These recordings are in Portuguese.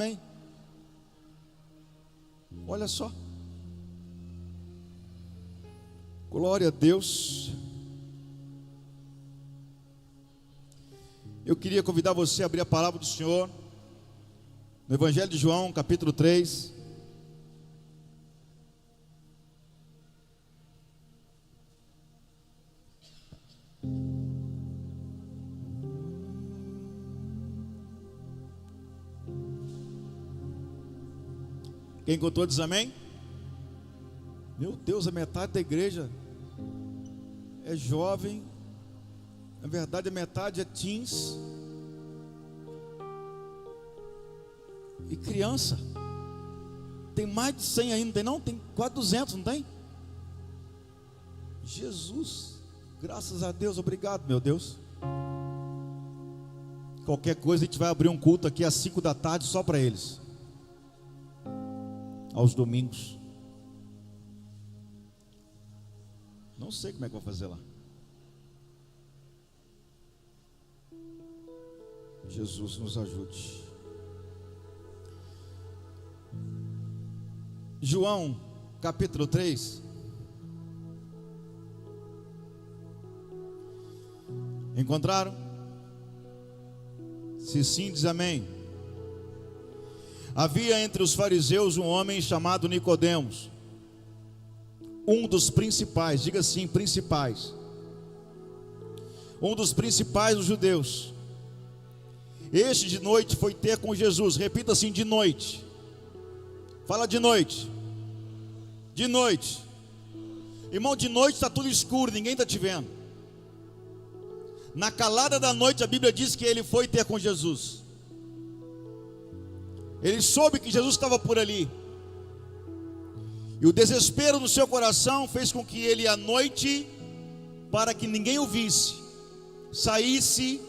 amém. Olha só. Glória a Deus. Eu queria convidar você a abrir a palavra do Senhor no Evangelho de João, capítulo 3. Quem encontrou diz amém? Meu Deus, a metade da igreja é jovem. Na verdade, a metade é teens e criança. Tem mais de 100 aí, não tem não? Tem quase 200, não tem? Jesus, graças a Deus, obrigado, meu Deus. Qualquer coisa, a gente vai abrir um culto aqui às 5 da tarde só para eles, aos domingos. Não sei como é que vou fazer lá. Jesus nos ajude. João capítulo 3. Encontraram? Se sim, diz amém. Havia entre os fariseus um homem chamado Nicodemos, um dos principais, diga assim, principais, um dos principais dos judeus. Este de noite foi ter com Jesus. Repita assim, de noite. Fala de noite. De noite. Irmão, de noite está tudo escuro, ninguém está te vendo. Na calada da noite a Bíblia diz que ele foi ter com Jesus. Ele soube que Jesus estava por ali. E o desespero no seu coração fez com que ele à noite, para que ninguém o visse, saísse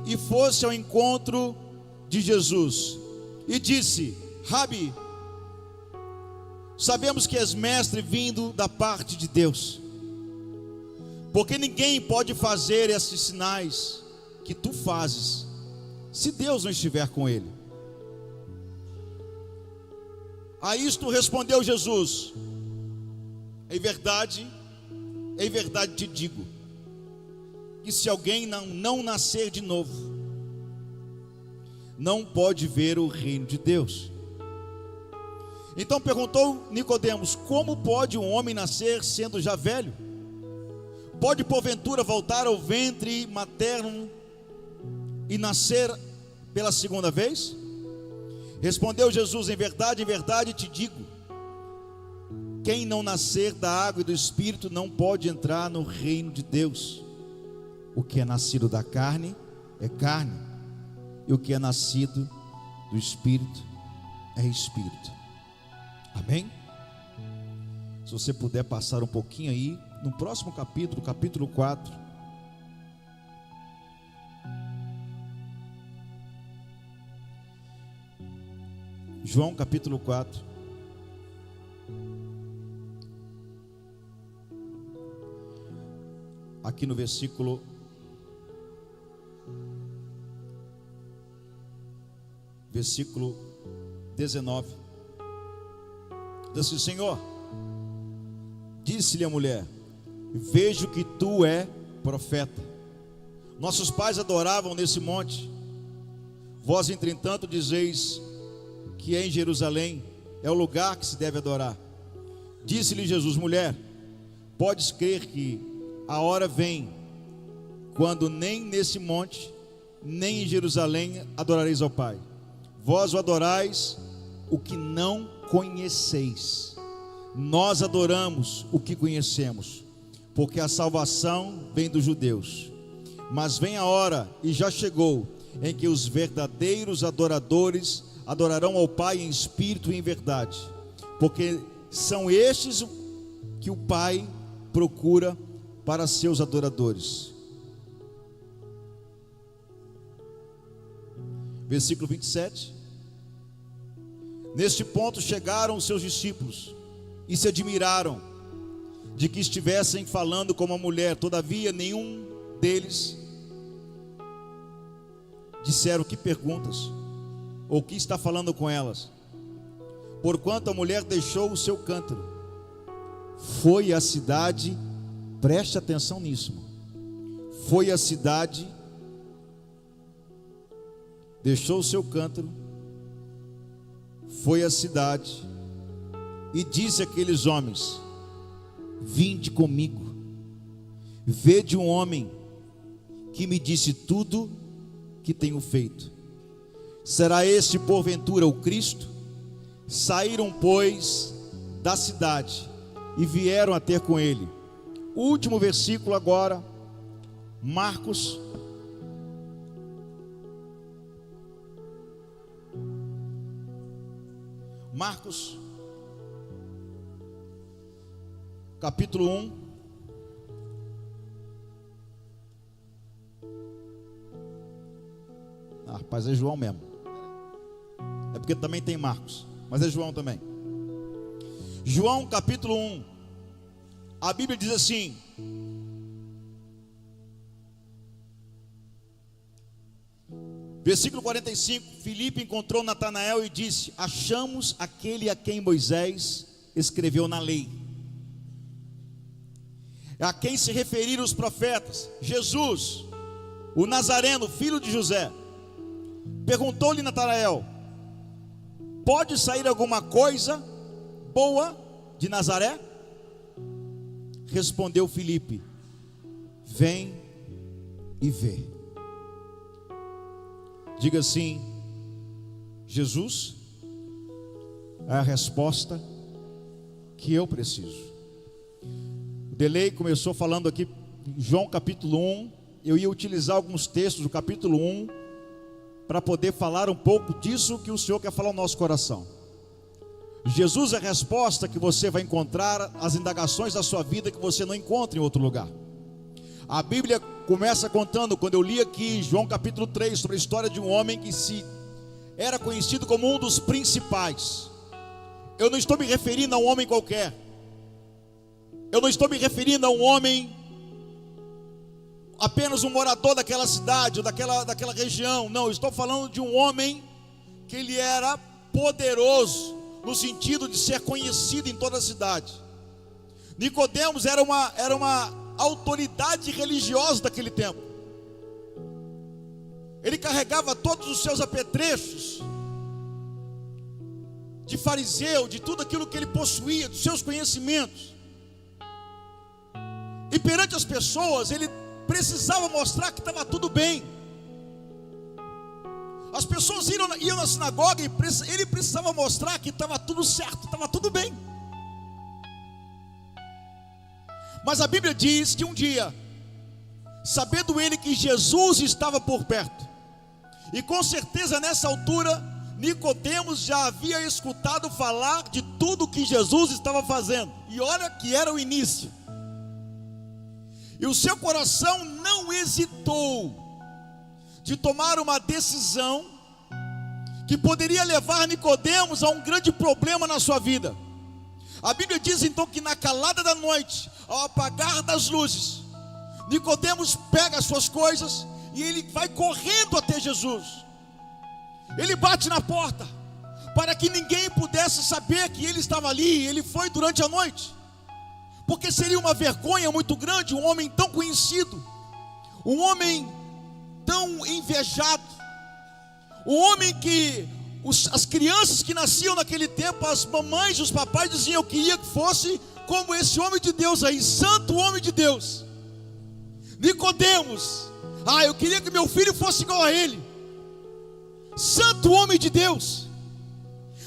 e fosse ao encontro de Jesus e disse: Rabi, sabemos que és mestre vindo da parte de Deus, porque ninguém pode fazer esses sinais que tu fazes se Deus não estiver com ele. A isto respondeu Jesus: em verdade te digo, que se alguém não nascer de novo, não pode ver o reino de Deus. Então perguntou Nicodemos: como pode um homem nascer sendo já velho? Pode porventura voltar ao ventre materno e nascer pela segunda vez? Respondeu Jesus: em verdade te digo, quem não nascer da água e do Espírito não pode entrar no reino de Deus. O que é nascido da carne é carne, e o que é nascido do Espírito é Espírito. Amém? Se você puder passar um pouquinho aí, no próximo capítulo, capítulo 4. João capítulo 4. Aqui no versículo 19, diz assim: Senhor, disse-lhe a mulher, vejo que tu é profeta. Nossos pais adoravam nesse monte, vós entretanto dizeis que é em Jerusalém é o lugar que se deve adorar. Disse-lhe Jesus: mulher, podes crer que a hora vem, quando nem nesse monte, nem em Jerusalém adorareis ao Pai. Vós o adorais o que não conheceis, nós adoramos o que conhecemos, porque a salvação vem dos judeus. Mas vem a hora, e já chegou, em que os verdadeiros adoradores adorarão ao Pai em espírito e em verdade, porque são estes que o Pai procura para seus adoradores. Versículo 27. Neste ponto chegaram os seus discípulos e se admiraram de que estivessem falando como a mulher. Todavia nenhum deles disseram: que perguntas? ou que está falando com elas. Porquanto a mulher deixou o seu cântaro, foi à cidade, preste atenção nisso, foi à cidade, deixou o seu cântaro, foi à cidade e disse àqueles homens: vinde comigo, vede um homem que me disse tudo que tenho feito. Será este porventura o Cristo? Saíram, pois, da cidade e vieram a ter com ele. O último versículo agora, Marcos capítulo 1. Rapaz, é João mesmo. É porque também tem Marcos, mas é João também. João capítulo 1. A Bíblia diz assim: versículo 45. Filipe encontrou Natanael e disse: achamos aquele a quem Moisés escreveu na lei, a quem se referiram os profetas, Jesus, o Nazareno, filho de José. Perguntou-lhe Natanael: pode sair alguma coisa boa de Nazaré? Respondeu Filipe: vem e vê. Diga assim: Jesus é a resposta que eu preciso. O Delei começou falando aqui João capítulo 1. Eu ia utilizar alguns textos do capítulo 1 para poder falar um pouco disso que o Senhor quer falar no nosso coração. Jesus é a resposta que você vai encontrar às indagações da sua vida que você não encontra em outro lugar. A Bíblia começa contando, quando eu li aqui João capítulo 3, sobre a história de um homem que era conhecido como um dos principais. Eu não estou me referindo a um homem qualquer. Eu não estou me referindo a um homem apenas um morador daquela cidade ou daquela região. Não, eu estou falando de um homem que ele era poderoso, no sentido de ser conhecido em toda a cidade. Nicodemos era uma autoridade religiosa daquele tempo. Ele carregava todos os seus apetrechos de fariseu, de tudo aquilo que ele possuía, dos seus conhecimentos. E perante as pessoas, ele precisava mostrar que estava tudo bem. As pessoas iam na sinagoga e ele precisava mostrar que estava tudo certo, estava tudo bem. Mas a Bíblia diz que um dia, sabendo ele que Jesus estava por perto, e com certeza nessa altura Nicodemos já havia escutado falar de tudo que Jesus estava fazendo, e olha que era o início, e o seu coração não hesitou de tomar uma decisão que poderia levar Nicodemos a um grande problema na sua vida. A Bíblia diz então que na calada da noite, ao apagar das luzes, Nicodemos pega as suas coisas e ele vai correndo até Jesus. Ele bate na porta para que ninguém pudesse saber que ele estava ali. Ele foi durante a noite, porque seria uma vergonha muito grande um homem tão conhecido, um homem tão invejado, um homem que as crianças que nasciam naquele tempo, as mamães e os papais diziam: eu queria que fosse como esse homem de Deus aí, santo homem de Deus. Nicodemos: eu queria que meu filho fosse igual a ele, santo homem de Deus.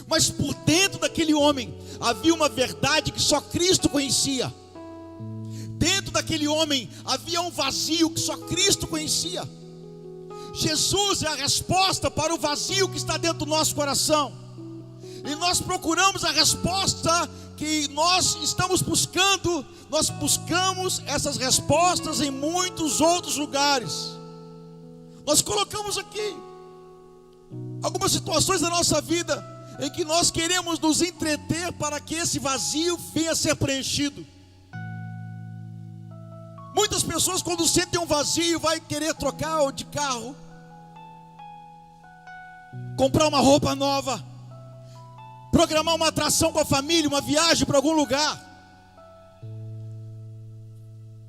Mas por dentro daquele homem havia uma verdade que só Cristo conhecia. Dentro daquele homem havia um vazio que só Cristo conhecia. Jesus é a resposta para o vazio que está dentro do nosso coração. E nós procuramos a resposta que nós estamos buscando. Nós buscamos essas respostas em muitos outros lugares. Nós colocamos aqui algumas situações da nossa vida em que nós queremos nos entreter para que esse vazio venha a ser preenchido. Muitas pessoas, quando sentem um vazio, vai querer trocar de carro, comprar uma roupa nova, programar uma atração com a família, uma viagem para algum lugar,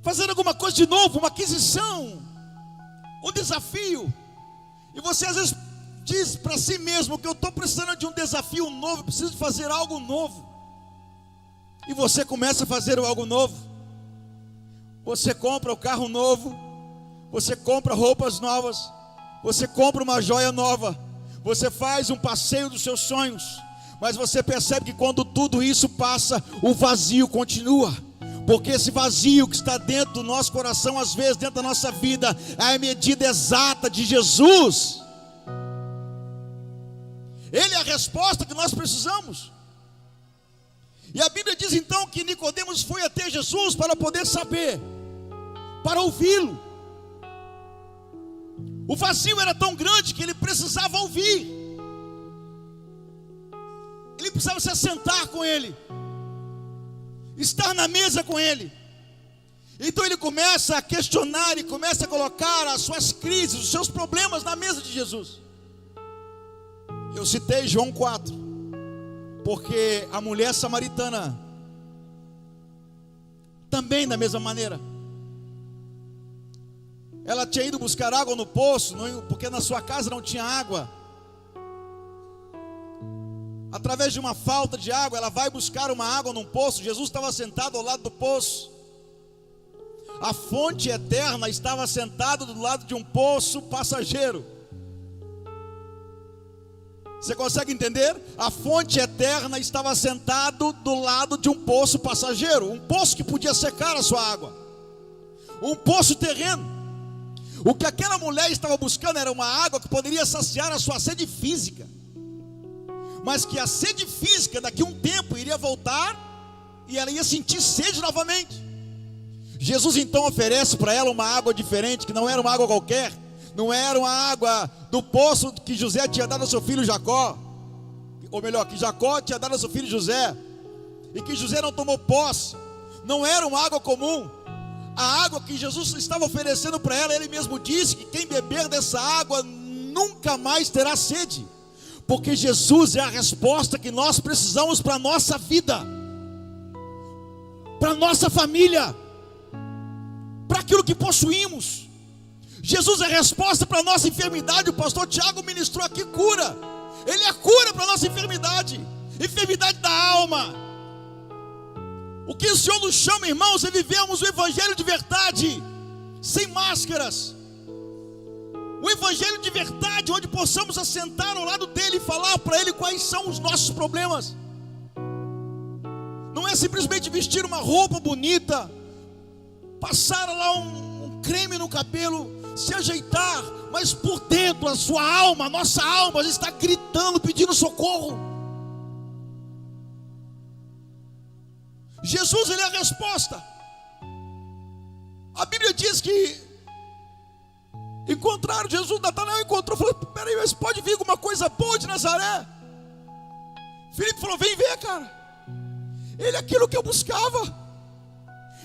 fazer alguma coisa de novo, uma aquisição, um desafio. E você às vezes diz para si mesmo que eu estou precisando de um desafio novo, preciso de fazer algo novo. E você começa a fazer algo novo. Você compra o carro novo, você compra roupas novas, você compra uma joia nova, você faz um passeio dos seus sonhos. Mas você percebe que quando tudo isso passa, o vazio continua. Porque esse vazio que está dentro do nosso coração, às vezes dentro da nossa vida, é a medida exata de Jesus. Ele é a resposta que nós precisamos. E a Bíblia diz então que Nicodemos foi até Jesus para poder saber, para ouvi-lo. O vazio era tão grande que ele precisava ouvir. Ele precisava se assentar com ele, estar na mesa com ele. Então ele começa a questionar e começa a colocar as suas crises, os seus problemas na mesa de Jesus. Eu citei João 4, porque a mulher samaritana também da mesma maneira. Ela tinha ido buscar água no poço, porque na sua casa não tinha água. Através de uma falta de água, ela vai buscar uma água num poço. Jesus estava sentado ao lado do poço. A fonte eterna estava sentada do lado de um poço passageiro. Você consegue entender? A fonte eterna estava sentado do lado de um poço passageiro, um poço que podia secar a sua água, um poço terreno. O que aquela mulher estava buscando era uma água que poderia saciar a sua sede física, mas que a sede física daqui a um tempo iria voltar e ela ia sentir sede novamente. Jesus então oferece para ela uma água diferente, que não era uma água qualquer, não era uma água do poço que José tinha dado ao seu filho Jacó, ou melhor, que Jacó tinha dado ao seu filho José, e que José não tomou posse. Não era uma água comum. A água que Jesus estava oferecendo para ela, ele mesmo disse que quem beber dessa água nunca mais terá sede, porque Jesus é a resposta que nós precisamos para a nossa vida, para a nossa família, para aquilo que possuímos. Jesus é a resposta para a nossa enfermidade. O pastor Tiago ministrou aqui cura. Ele é a cura para a nossa enfermidade, enfermidade da alma. O que o Senhor nos chama, irmãos, é vivermos o evangelho de verdade, sem máscaras. O evangelho de verdade, onde possamos assentar ao lado dele e falar para ele quais são os nossos problemas. Não é simplesmente vestir uma roupa bonita, passar lá um creme no cabelo, se ajeitar, mas por dentro a sua alma, a nossa alma está gritando, pedindo socorro. Jesus, ele é a resposta. A Bíblia diz que encontraram Jesus, Natanael encontrou, falou: peraí, mas pode vir alguma coisa boa de Nazaré? Filipe falou: vem ver, cara. Ele é aquilo que eu buscava,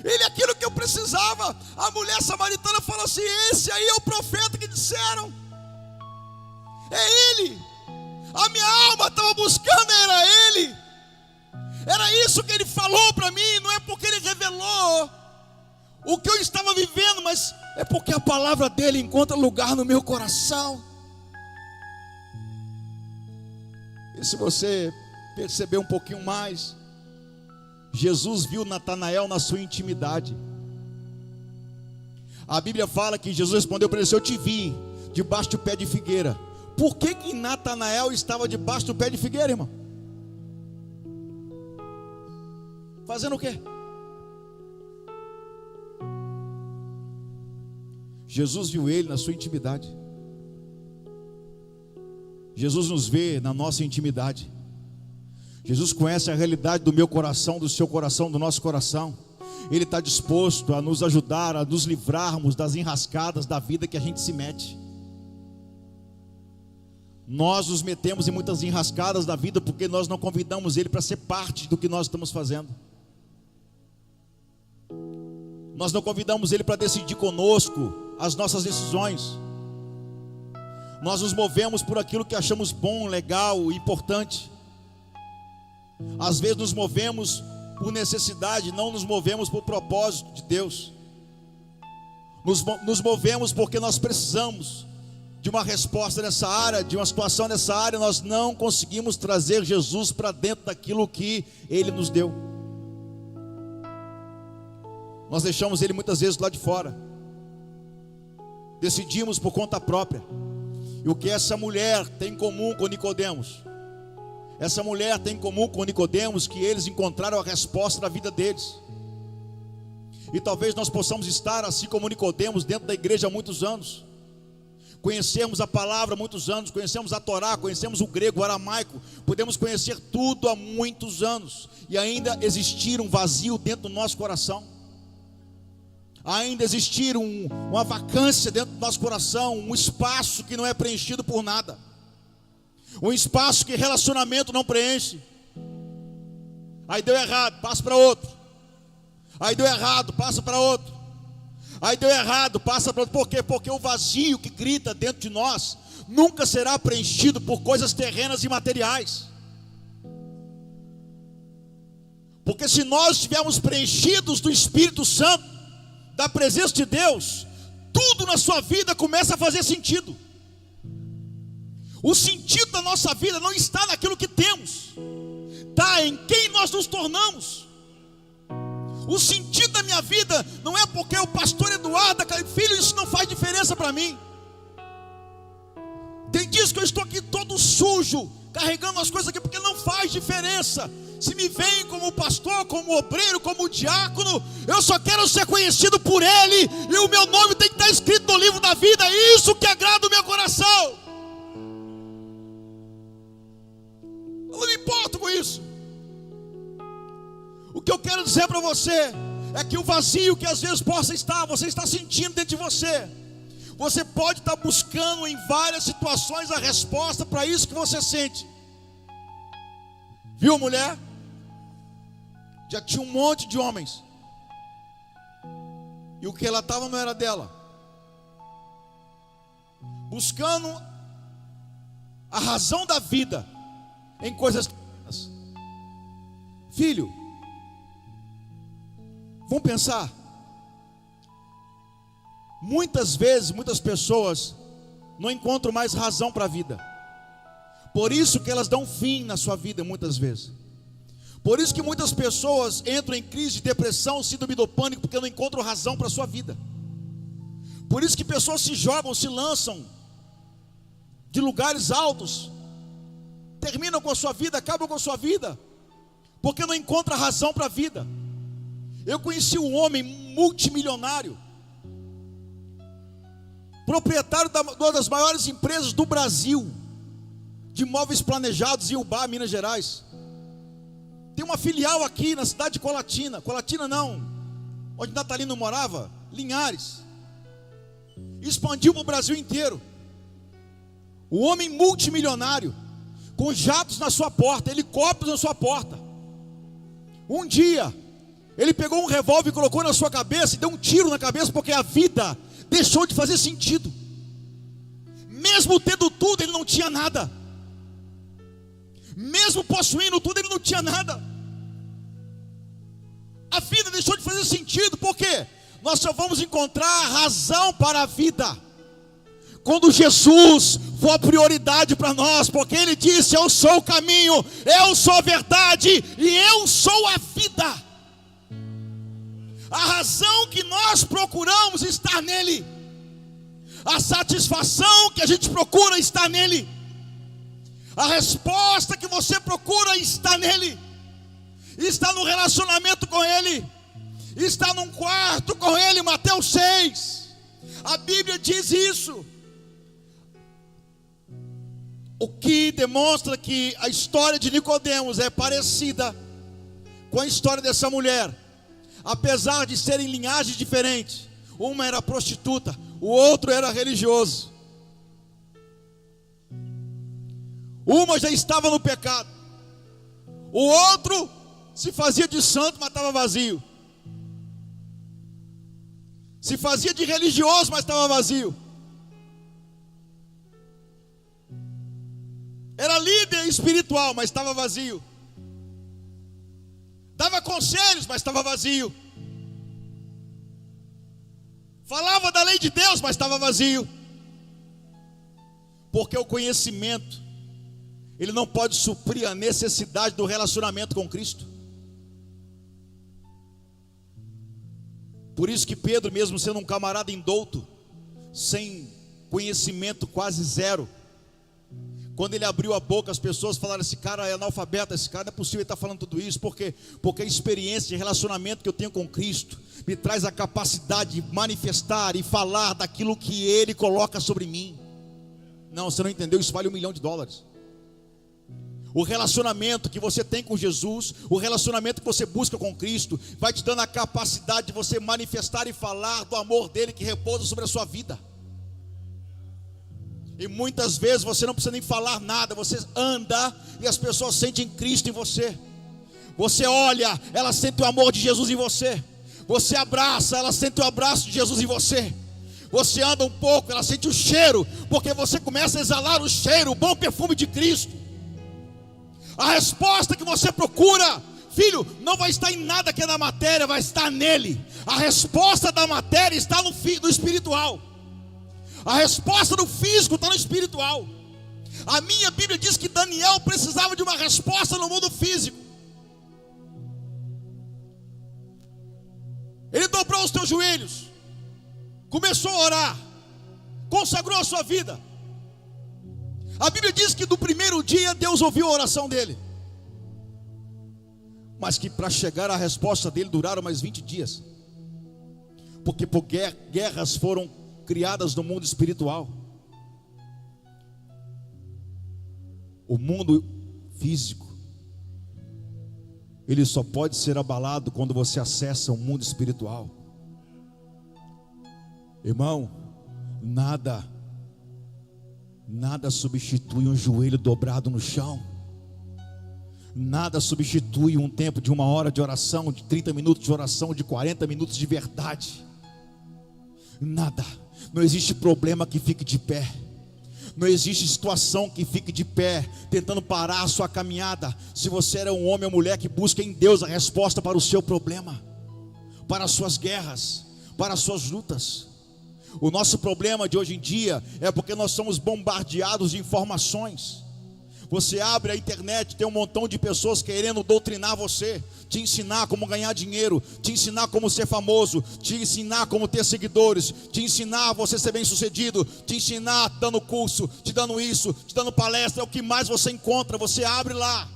ele é aquilo que eu precisava. A mulher samaritana fala assim: esse aí é o profeta que disseram, é ele. A minha alma estava buscando, era ele. Era isso que ele falou para mim. Não é porque ele revelou o que eu estava vivendo, mas é porque a palavra dele encontra lugar no meu coração. E se você perceber um pouquinho mais, Jesus viu Natanael na sua intimidade. A Bíblia fala que Jesus respondeu para ele: eu te vi debaixo do pé de figueira. Por que Natanael estava debaixo do pé de figueira, irmão? Fazendo o quê? Jesus viu ele na sua intimidade. Jesus nos vê na nossa intimidade. Jesus conhece a realidade do meu coração, do seu coração, do nosso coração. Ele está disposto a nos ajudar, a nos livrarmos das enrascadas da vida que a gente se mete. Nós nos metemos em muitas enrascadas da vida porque nós não convidamos ele para ser parte do que nós estamos fazendo. Nós não convidamos ele para decidir conosco as nossas decisões. Nós nos movemos por aquilo que achamos bom, legal, importante. Às vezes nos movemos por necessidade, não nos movemos por propósito de Deus. Nos movemos porque nós precisamos de uma resposta nessa área, de uma situação nessa área. Nós não conseguimos trazer Jesus para dentro daquilo que Ele nos deu. Nós deixamos Ele muitas vezes lá de fora. Decidimos por conta própria. E o que essa mulher tem em comum com Nicodemos? Essa mulher tem em comum com Nicodemos que eles encontraram a resposta da vida deles. E talvez nós possamos estar assim como Nicodemos dentro da igreja há muitos anos. Conhecemos a palavra há muitos anos, conhecemos a Torá, conhecemos o grego, o aramaico, podemos conhecer tudo há muitos anos e ainda existir um vazio dentro do nosso coração. Ainda existir uma vacância dentro do nosso coração, um espaço que não é preenchido por nada, um espaço que relacionamento não preenche. Aí deu errado, passa para outro. Aí deu errado, passa para outro. Aí deu errado, passa para outro. Por quê? Porque o vazio que grita dentro de nós nunca será preenchido por coisas terrenas e materiais. Porque se nós estivermos preenchidos do Espírito Santo, da presença de Deus, tudo na sua vida começa a fazer sentido. O sentido da nossa vida não está naquilo que temos, está em quem nós nos tornamos. O sentido da minha vida não é porque o pastor Eduardo, filho, isso não faz diferença para mim. Tem dias que eu estou aqui todo sujo, carregando as coisas aqui, porque não faz diferença. Se me veem como pastor, como obreiro, como diácono, eu só quero ser conhecido por Ele, e o meu nome tem que estar escrito no livro da vida. Isso que agrada o meu coração. Eu não me importo com isso. O que eu quero dizer para você é que o vazio que às vezes possa estar, você está sentindo dentro de você, você pode estar buscando em várias situações a resposta para isso que você sente. Viu, mulher? Já tinha um monte de homens, e o que ela estava não era dela, buscando a razão da vida em coisas pequenas. Filho, vamos pensar. Muitas vezes, muitas pessoas não encontram mais razão para a vida. Por isso que elas dão fim na sua vida muitas vezes. Por isso que muitas pessoas entram em crise de depressão, síndrome do pânico, porque não encontram razão para a sua vida. Por isso que pessoas se jogam, se lançam de lugares altos, terminam com a sua vida, acabam com a sua vida, porque não encontram razão para a vida. Eu conheci um homem multimilionário, proprietário de uma das maiores empresas do Brasil, de móveis planejados em Ubá, Minas Gerais. Tem uma filial aqui na cidade de Colatina. Colatina não, onde Natalino morava, Linhares. Expandiu para o Brasil inteiro. O homem multimilionário, com jatos na sua porta, helicópteros na sua porta. Um dia, ele pegou um revólver e colocou na sua cabeça e deu um tiro na cabeça, porque a vida deixou de fazer sentido. Mesmo tendo tudo, ele não tinha nada. Mesmo possuindo tudo, ele não tinha nada. A vida deixou de fazer sentido. Por quê? Nós só vamos encontrar a razão para a vida quando Jesus for a prioridade para nós, porque Ele disse: eu sou o caminho, eu sou a verdade e eu sou a vida. A razão que nós procuramos está nele. A satisfação que a gente procura está nele. A resposta que você procura está nele. Está no relacionamento com Ele. Está num quarto com Ele. Mateus 6. A Bíblia diz isso. O que demonstra que a história de Nicodemos é parecida com a história dessa mulher. Apesar de serem linhagens diferentes. Uma era prostituta, o outro era religioso. Uma já estava no pecado, o outro se fazia de santo, mas estava vazio. Se fazia de religioso, mas estava vazio. Era líder espiritual, mas estava vazio. Dava conselhos, mas estava vazio. Falava da lei de Deus, mas estava vazio. Porque o conhecimento, ele não pode suprir a necessidade do relacionamento com Cristo. Por isso que Pedro, mesmo sendo um camarada indouto, sem conhecimento quase zero, quando ele abriu a boca, as pessoas falaram: esse cara é analfabeto, esse cara não é possível ele estar falando tudo isso. Por quê? Porque a experiência de relacionamento que eu tenho com Cristo me traz a capacidade de manifestar e falar daquilo que Ele coloca sobre mim. Não, você não entendeu, isso vale $1 milhão. O relacionamento que você tem com Jesus, o relacionamento que você busca com Cristo, vai te dando a capacidade de você manifestar e falar do amor dele que repousa sobre a sua vida. E muitas vezes você não precisa nem falar nada, você anda e as pessoas sentem Cristo em você. Você olha, elas sentem o amor de Jesus em você. Você abraça, elas sentem o abraço de Jesus em você. Você anda um pouco, ela sente o cheiro, porque você começa a exalar o cheiro, o bom perfume de Cristo. A resposta que você procura, filho, não vai estar em nada que é da matéria, vai estar nele. A resposta da matéria está no espiritual. A resposta do físico está no espiritual. A minha Bíblia diz que Daniel precisava de uma resposta no mundo físico. Ele dobrou os teus joelhos, começou a orar, consagrou a sua vida. A Bíblia diz que no primeiro dia Deus ouviu a oração dele, mas que para chegar à resposta dele duraram mais 20 dias. Porque guerras foram criadas no mundo espiritual. O mundo físico, ele só pode ser abalado quando você acessa o mundo espiritual. Irmão, nada substitui um joelho dobrado no chão. Nada substitui um tempo de 1 hora de oração, de 30 minutos de oração, de 40 minutos de verdade. Nada. Não existe problema que fique de pé. Não existe situação que fique de pé, tentando parar a sua caminhada. Se você era um homem ou mulher que busca em Deus a resposta para o seu problema, para as suas guerras, para as suas lutas. O nosso problema de hoje em dia é porque nós somos bombardeados de informações. Você abre a internet, tem um montão de pessoas querendo doutrinar você, te ensinar como ganhar dinheiro, te ensinar como ser famoso, te ensinar como ter seguidores, te ensinar a você ser bem sucedido, te ensinar dando curso, te dando isso, te dando palestra. É o que mais você encontra. Você abre lá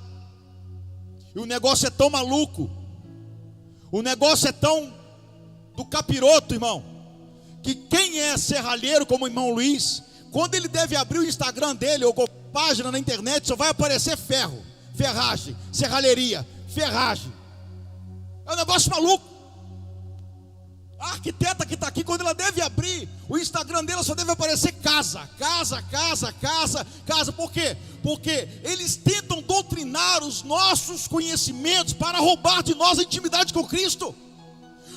e o negócio é tão maluco, o negócio é tão do capiroto, irmão, que quem é serralheiro como o irmão Luiz, quando ele deve abrir o Instagram dele ou página na internet, só vai aparecer ferro, ferragem, serralheria, ferragem. É um negócio maluco. A arquiteta que está aqui, quando ela deve abrir o Instagram dela, só deve aparecer casa. Por quê? Porque eles tentam doutrinar os nossos conhecimentos para roubar de nós a intimidade com Cristo.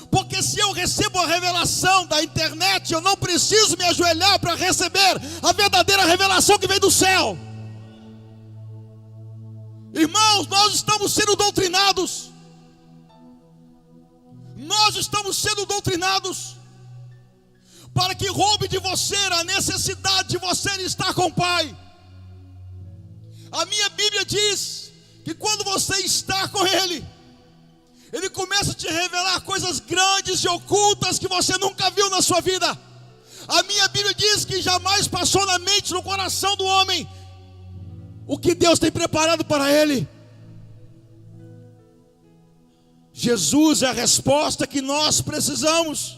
Porque se eu recebo a revelação da internet, eu não preciso me ajoelhar para receber a verdadeira revelação que vem do céu. Irmãos, nós estamos sendo doutrinados. Nós estamos sendo doutrinados para que roube de você a necessidade de você estar com o Pai. A minha Bíblia diz que quando você está com Ele, Ele começa a te revelar coisas grandes e ocultas que você nunca viu na sua vida. A minha Bíblia diz que jamais passou na mente, no coração do homem, o que Deus tem preparado para ele. Jesus é a resposta que nós precisamos.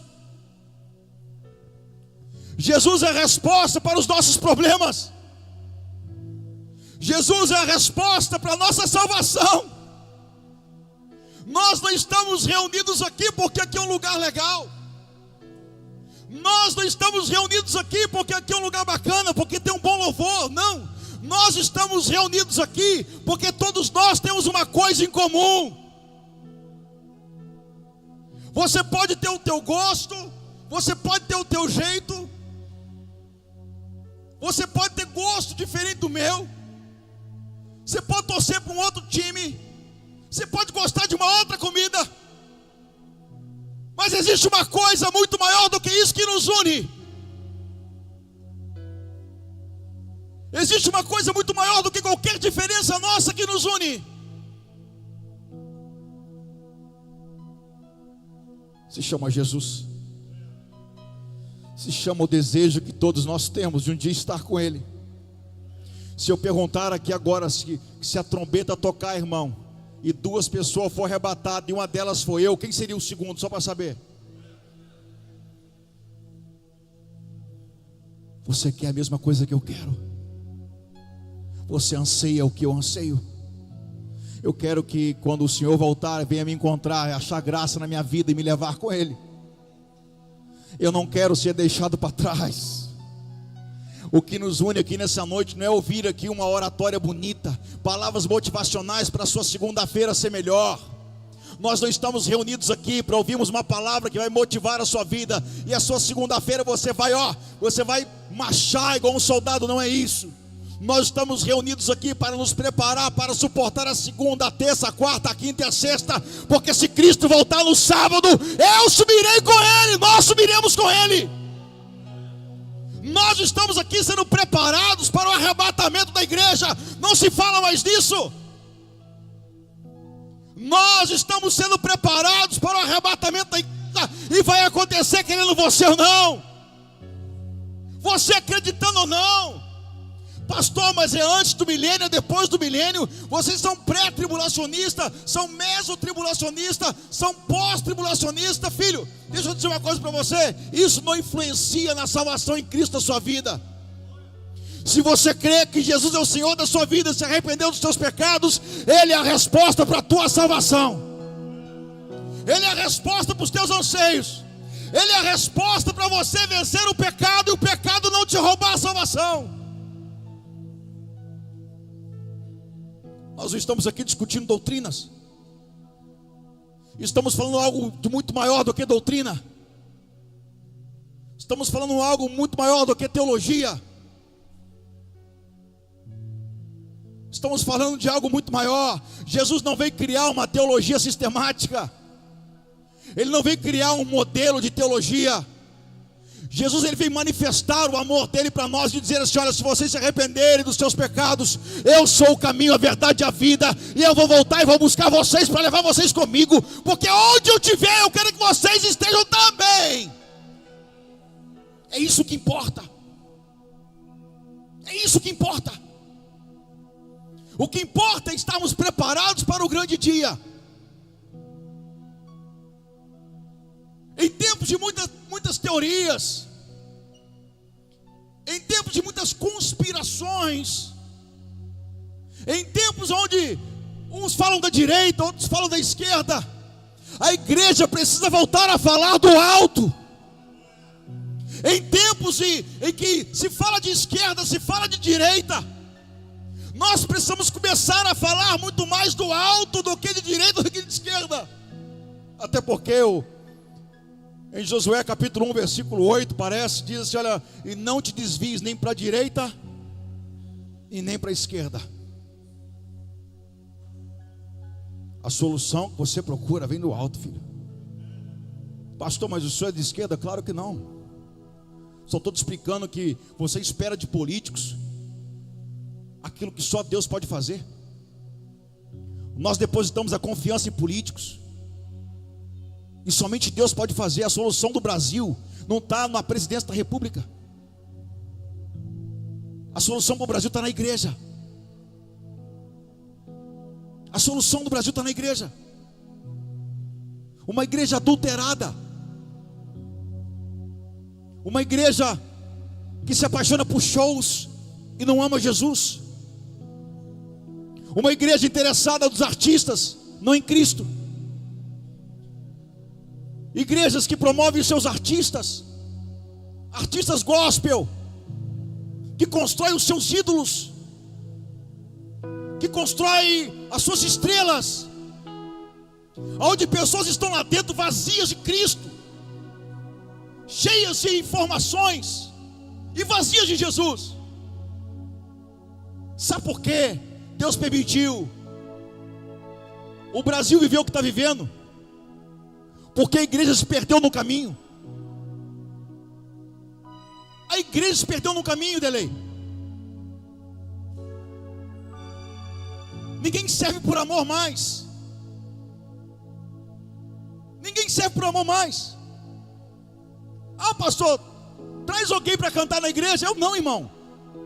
Jesus é a resposta para os nossos problemas. Jesus é a resposta para a nossa salvação. Nós não estamos reunidos aqui porque aqui é um lugar legal. Nós não estamos reunidos aqui porque aqui é um lugar bacana, porque tem um bom louvor. Não, nós estamos reunidos aqui porque todos nós temos uma coisa em comum. Você pode ter o teu gosto, você pode ter o teu jeito, você pode ter gosto diferente do meu, Você pode torcer para um outro time, você pode gostar de uma outra comida, mas existe uma coisa muito maior do que isso que nos une. Existe uma coisa muito maior do que qualquer diferença nossa que nos une. Se chama Jesus. Se chama o desejo que todos nós temos de um dia estar com Ele. Se eu perguntar aqui agora, se a trombeta tocar, irmão, e 2 pessoas for arrebatadas, e uma delas foi eu, quem seria o segundo, só para saber? Você quer a mesma coisa que eu quero? Você anseia o que eu anseio? Eu quero que quando o Senhor voltar, venha me encontrar, achar graça na minha vida e me levar com Ele. Eu não quero ser deixado para trás. O que nos une aqui nessa noite não é ouvir aqui uma oratória bonita, palavras motivacionais para a sua segunda-feira ser melhor. Nós não estamos reunidos aqui para ouvirmos uma palavra que vai motivar a sua vida, e a sua segunda-feira você vai marchar igual um soldado, não é isso. Nós estamos reunidos aqui para nos preparar para suportar a segunda, a terça, a quarta, a quinta e a sexta, porque se Cristo voltar no sábado, eu subirei com Ele, nós subiremos com Ele. Nós estamos aqui sendo preparados para o arrebatamento da igreja. Não se fala mais disso. Nós estamos sendo preparados para o arrebatamento da igreja, e vai acontecer querendo você ou não, você acreditando ou não. Pastor, mas é antes do milênio, é depois do milênio? Vocês são pré-tribulacionistas, são mesotribulacionistas, são pós-tribulacionistas. Filho, deixa eu dizer uma coisa para você: isso não influencia na salvação em Cristo da sua vida. Se você crê que Jesus é o Senhor da sua vida, se arrependeu dos seus pecados, Ele é a resposta para a tua salvação. Ele é a resposta para os teus anseios. Ele é a resposta para você vencer o pecado, e o pecado não te roubar a salvação. Nós não estamos aqui discutindo doutrinas. Estamos falando algo de muito maior do que doutrina. Estamos falando algo muito maior do que teologia. Estamos falando de algo muito maior. Jesus não veio criar uma teologia sistemática. Ele não veio criar um modelo de teologia. Jesus, ele veio manifestar o amor dele para nós, e dizer assim: olha, se vocês se arrependerem dos seus pecados, eu sou o caminho, a verdade e a vida, e eu vou voltar e vou buscar vocês para levar vocês comigo, porque onde eu estiver, eu quero que vocês estejam também. É isso que importa. É isso que importa. O que importa é estarmos preparados para o grande dia. Em tempos de muitas teorias, em tempos de muitas conspirações, em tempos onde uns falam da direita, outros falam da esquerda, a igreja precisa voltar a falar do alto. Em tempos em que se fala de esquerda, se fala de direita, nós precisamos começar a falar muito mais do alto do que de direita, do que de esquerda. Até porque em Josué capítulo 1, versículo 8, diz assim: olha, e não te desvies nem para a direita e nem para a esquerda. A solução que você procura vem do alto, filho. Pastor, mas o senhor é de esquerda? Claro que não. Só estou te explicando que você espera de políticos aquilo que só Deus pode fazer. Nós depositamos a confiança em políticos, e somente Deus pode fazer. A solução do Brasil não está na presidência da república. A solução para o Brasil está na igreja. A solução do Brasil está na igreja. Uma igreja adulterada, uma igreja que se apaixona por shows e não ama Jesus, uma igreja interessada nos artistas, não em Cristo. Igrejas que promovem os seus artistas gospel, que constroem os seus ídolos, que constroem as suas estrelas, onde pessoas estão lá dentro vazias de Cristo, cheias de informações e vazias de Jesus. Sabe por quê? Deus permitiu o Brasil viver o que está vivendo? Porque a igreja se perdeu no caminho. A igreja se perdeu no caminho, Delei. Ninguém serve por amor mais. Ninguém serve por amor mais. Ah, pastor, traz alguém para cantar na igreja. Eu não, irmão.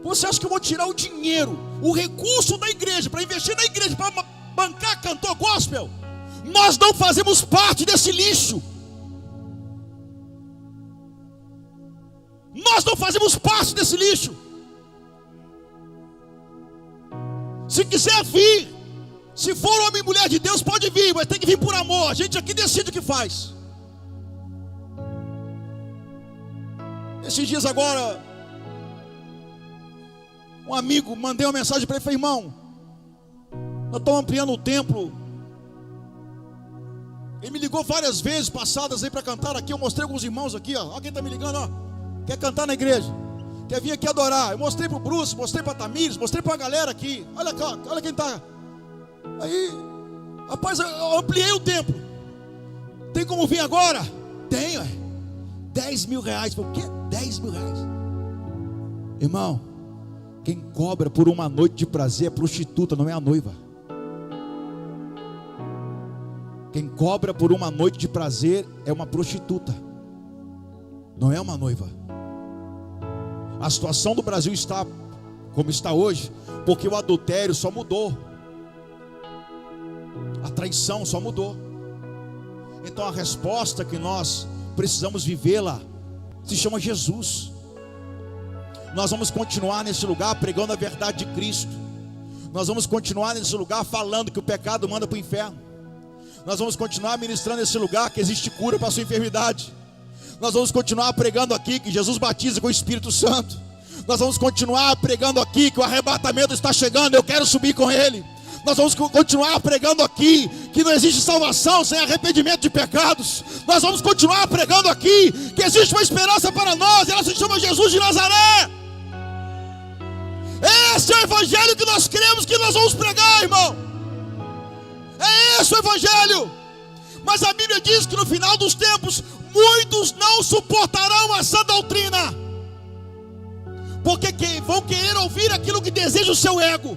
Você acha que eu vou tirar o dinheiro, o recurso da igreja, para investir na igreja, para bancar cantor gospel? Nós não fazemos parte desse lixo. Nós não fazemos parte desse lixo. Se quiser vir, se for homem e mulher de Deus, pode vir, mas tem que vir por amor. A gente aqui decide o que faz. Esses dias agora, um amigo, mandei uma mensagem para ele, falei: irmão, nós estamos ampliando o templo. Ele me ligou várias vezes passadas aí para cantar aqui. Eu mostrei alguns irmãos aqui, ó. Olha quem está me ligando, ó. Quer cantar na igreja, quer vir aqui adorar. Eu mostrei para o Bruce, mostrei para a Tamires, mostrei para a galera aqui. Olha cá, olha quem está. Aí, rapaz, eu ampliei o templo. Tem como vir agora? Tenho, 10 mil reais. Por quê? 10 mil reais. Irmão, quem cobra por uma noite de prazer é prostituta, não é a noiva. Quem cobra por uma noite de prazer é uma prostituta, não é uma noiva. A situação do Brasil está como está hoje porque o adultério só mudou, a traição só mudou. Então a resposta que nós precisamos vivê-la se chama Jesus. Nós vamos continuar nesse lugar pregando a verdade de Cristo. Nós vamos continuar nesse lugar falando que o pecado manda para o inferno. Nós vamos continuar ministrando nesse lugar que existe cura para a sua enfermidade. Nós vamos continuar pregando aqui que Jesus batiza com o Espírito Santo. Nós vamos continuar pregando aqui que o arrebatamento está chegando, eu quero subir com Ele. Nós vamos continuar pregando aqui que não existe salvação sem arrependimento de pecados. Nós vamos continuar pregando aqui que existe uma esperança para nós, ela se chama Jesus de Nazaré. Esse é o evangelho que nós cremos que nós vamos pregar, irmão. É esse o evangelho. Mas a Bíblia diz que no final dos tempos muitos não suportarão essa doutrina, porque vão querer ouvir aquilo que deseja o seu ego.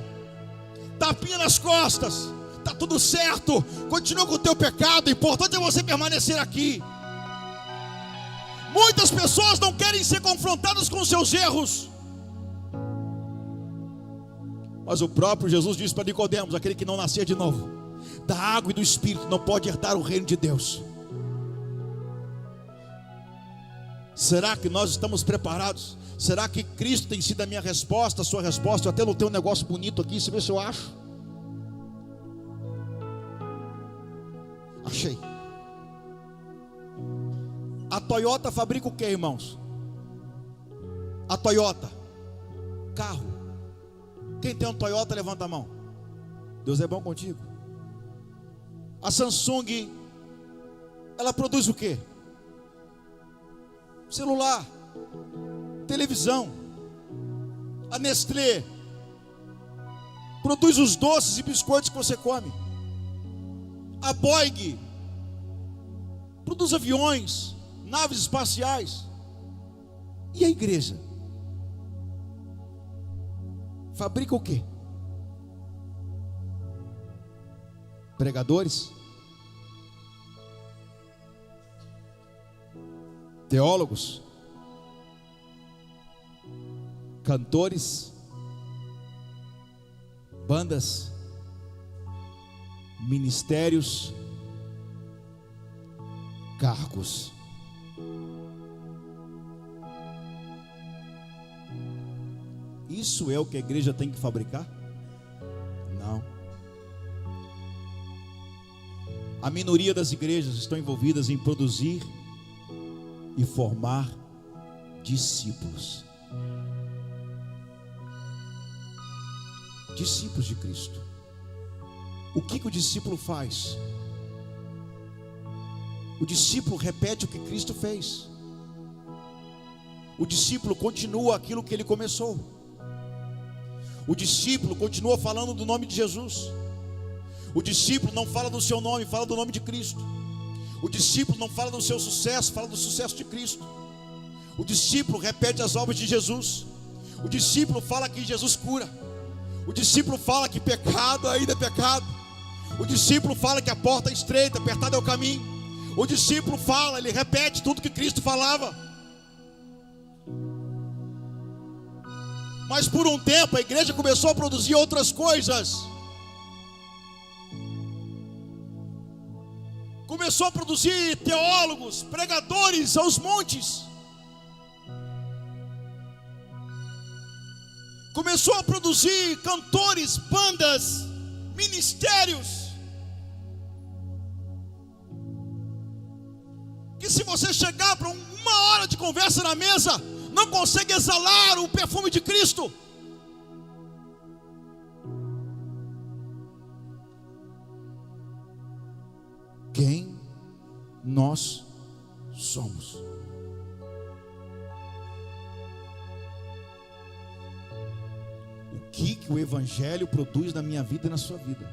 Tapinha nas costas, está tudo certo, continua com o teu pecado, o importante é você permanecer aqui. Muitas pessoas não querem ser confrontadas com os seus erros. Mas o próprio Jesus disse para Nicodemos: aquele que não nascer de novo da água e do Espírito não pode herdar o reino de Deus. Será que nós estamos preparados? Será que Cristo tem sido a minha resposta, a sua resposta? Eu até não tenho um negócio bonito aqui, você vê se eu acho. Achei. A Toyota fabrica o que, irmãos? A Toyota, carro. Quem tem um Toyota, levanta a mão. Deus é bom contigo. A Samsung, ela produz o que? Celular, televisão. A Nestlé produz os doces e biscoitos que você come. A Boeing produz aviões, naves espaciais. E a igreja fabrica o quê? Pregadores, teólogos, cantores, bandas, ministérios, cargos. Isso é o que a igreja tem que fabricar? Não. A minoria das igrejas estão envolvidas em produzir e formar discípulos. Discípulos de Cristo. O que o discípulo faz? O discípulo repete o que Cristo fez. O discípulo continua aquilo que ele começou. O discípulo continua falando do nome de Jesus. O discípulo não fala do seu nome, fala do nome de Cristo. O discípulo não fala do seu sucesso, fala do sucesso de Cristo. O discípulo repete as obras de Jesus. O discípulo fala que Jesus cura. O discípulo fala que pecado ainda é pecado. O discípulo fala que a porta é estreita, apertado é o caminho. O discípulo fala, ele repete tudo que Cristo falava. Mas por um tempo a igreja começou a produzir outras coisas. Começou a produzir teólogos, pregadores aos montes. Começou a produzir cantores, bandas, ministérios. Que se você chegar para uma hora de conversa na mesa, não consegue exalar o perfume de Cristo. Quem nós somos? O que o Evangelho produz na minha vida e na sua vida?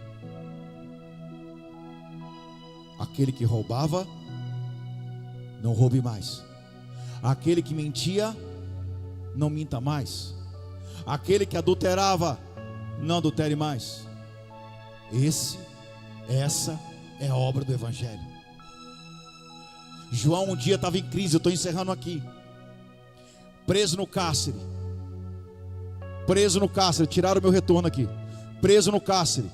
Aquele que roubava, não roube mais. Aquele que mentia, não minta mais. Aquele que adulterava, não adultere mais. Essa é a obra do Evangelho. João um dia estava em crise, eu estou encerrando aqui. Preso no cárcere. Tiraram o meu retorno aqui. Preso no cárcere.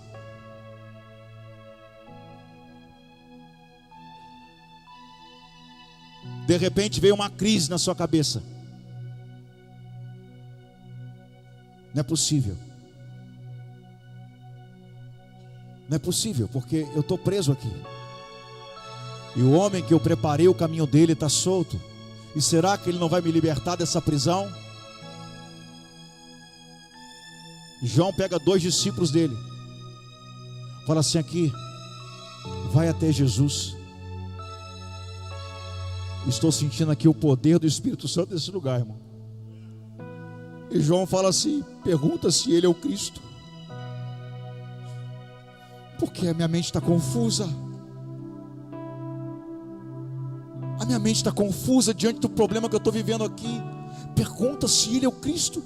De repente veio uma crise na sua cabeça. Não é possível. Não é possível, porque eu estou preso aqui. E o homem que eu preparei o caminho dele está solto. E será que ele não vai me libertar dessa prisão? João pega 2 discípulos dele. Fala assim aqui: vai até Jesus. Estou sentindo aqui o poder do Espírito Santo nesse lugar, irmão. E João fala assim: pergunta se ele é o Cristo. Porque a minha mente está confusa. A minha mente está confusa diante do problema que eu estou vivendo aqui. Pergunta se ele é o Cristo.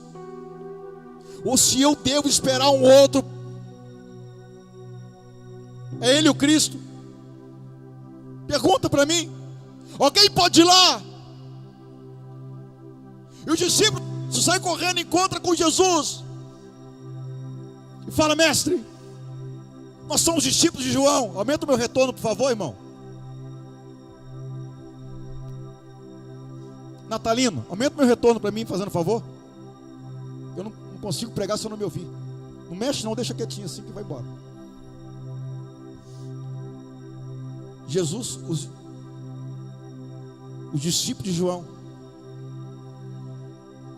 Ou se eu devo esperar um outro. É ele o Cristo? Pergunta para mim. Alguém pode ir lá? E o discípulo sai correndo, encontra com Jesus e fala: mestre, nós somos discípulos de João. Aumenta o meu retorno, por favor, irmão. Natalino, aumenta o meu retorno para mim, fazendo favor. Eu não consigo pregar se eu não me ouvir. Não mexe não, deixa quietinho assim que vai embora. Jesus, os discípulos de João,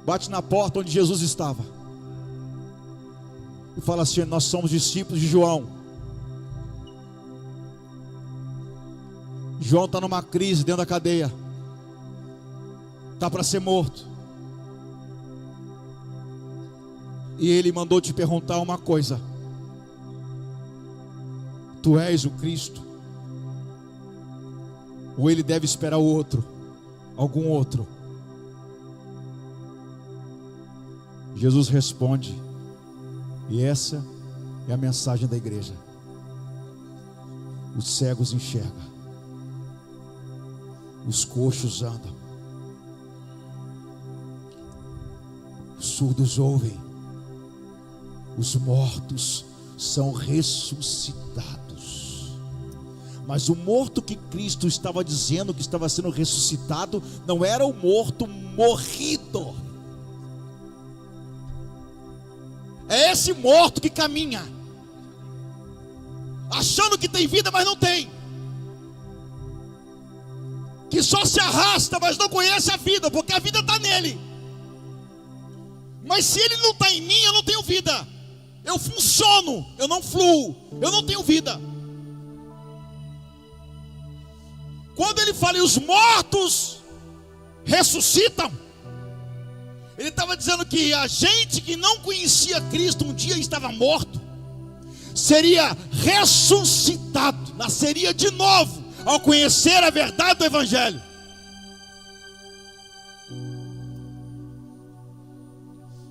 bate na porta onde Jesus estava e fala assim: nós somos discípulos de João. João está numa crise dentro da cadeia, está para ser morto, e ele mandou te perguntar uma coisa: tu és o Cristo? Ou ele deve esperar o outro, algum outro? Jesus responde, e essa é a mensagem da igreja: os cegos enxergam, os coxos andam, os surdos ouvem, os mortos são ressuscitados. Mas o morto que Cristo estava dizendo que estava sendo ressuscitado não era o morto morrido. É esse morto que caminha, achando que tem vida, mas não tem. Que só se arrasta, mas não conhece a vida, porque a vida está nele. Mas se ele não está em mim, eu não tenho vida. Eu funciono, eu não fluo, eu não tenho vida. Quando ele fala e os mortos ressuscitam, Ele estava dizendo que a gente que não conhecia Cristo um dia estava morto, seria ressuscitado, nasceria de novo ao conhecer a verdade do Evangelho.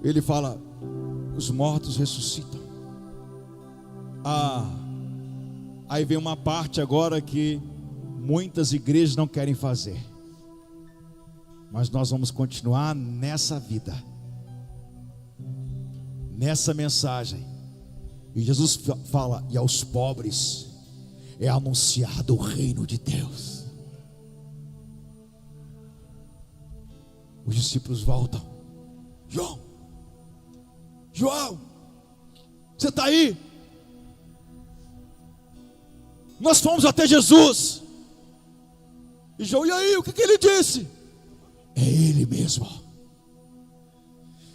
Ele fala: os mortos ressuscitam. Aí vem uma parte agora que muitas igrejas não querem fazer, mas nós vamos continuar nessa vida, nessa mensagem. E Jesus fala: e aos pobres é anunciado o reino de Deus. Os discípulos voltam: João, você está aí? Nós fomos até Jesus. E João: e aí, o que ele disse? É ele mesmo.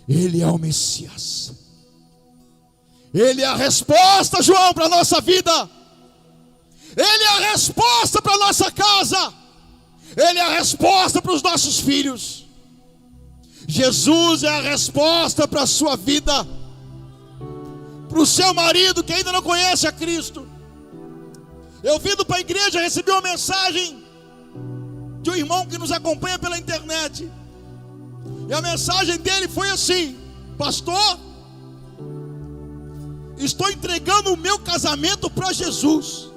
Ele é o Messias. Ele é a resposta, João, para a nossa vida. Ele é a resposta para a nossa casa. Ele é a resposta para os nossos filhos. Jesus é a resposta para a sua vida, para o seu marido que ainda não conhece a Cristo. Eu vindo para a igreja, recebi uma mensagem de um irmão que nos acompanha pela internet. E a mensagem dele foi assim: pastor, estou entregando o meu casamento para Jesus,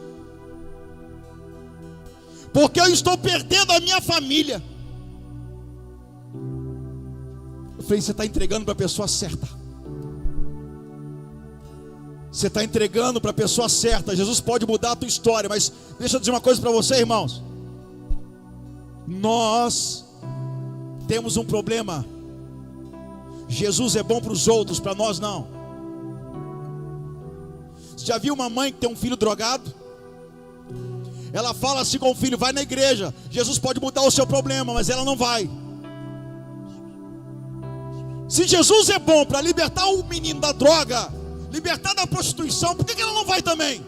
porque eu estou perdendo a minha família. Eu falei: você está entregando para a pessoa certa. Você está entregando para a pessoa certa. Jesus pode mudar a tua história, mas deixa eu dizer uma coisa para você, irmãos. Nós temos um problema. Jesus é bom para os outros, para nós não. Você já viu uma mãe que tem um filho drogado? Ela fala assim com o filho: vai na igreja, Jesus pode mudar o seu problema, mas ela não vai. Se Jesus é bom para libertar o menino da droga, libertar da prostituição, por que ela não vai também?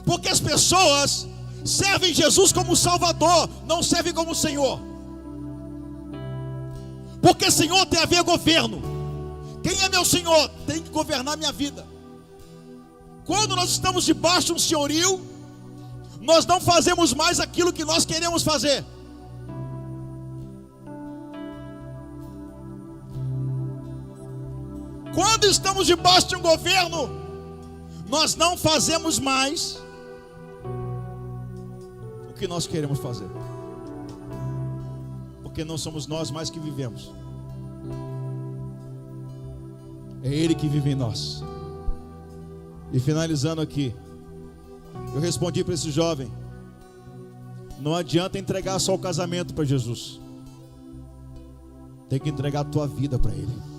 Porque as pessoas servem Jesus como Salvador, não servem como Senhor. Porque Senhor tem a ver governo. Quem é meu Senhor? Tem que governar minha vida. Quando nós estamos debaixo de um senhorio, nós não fazemos mais aquilo que nós queremos fazer. Quando estamos debaixo de um governo, nós não fazemos mais o que nós queremos fazer, porque não somos nós mais que vivemos, é Ele que vive em nós. E finalizando aqui, eu respondi para esse jovem: não adianta entregar só o casamento para Jesus, tem que entregar a tua vida para Ele.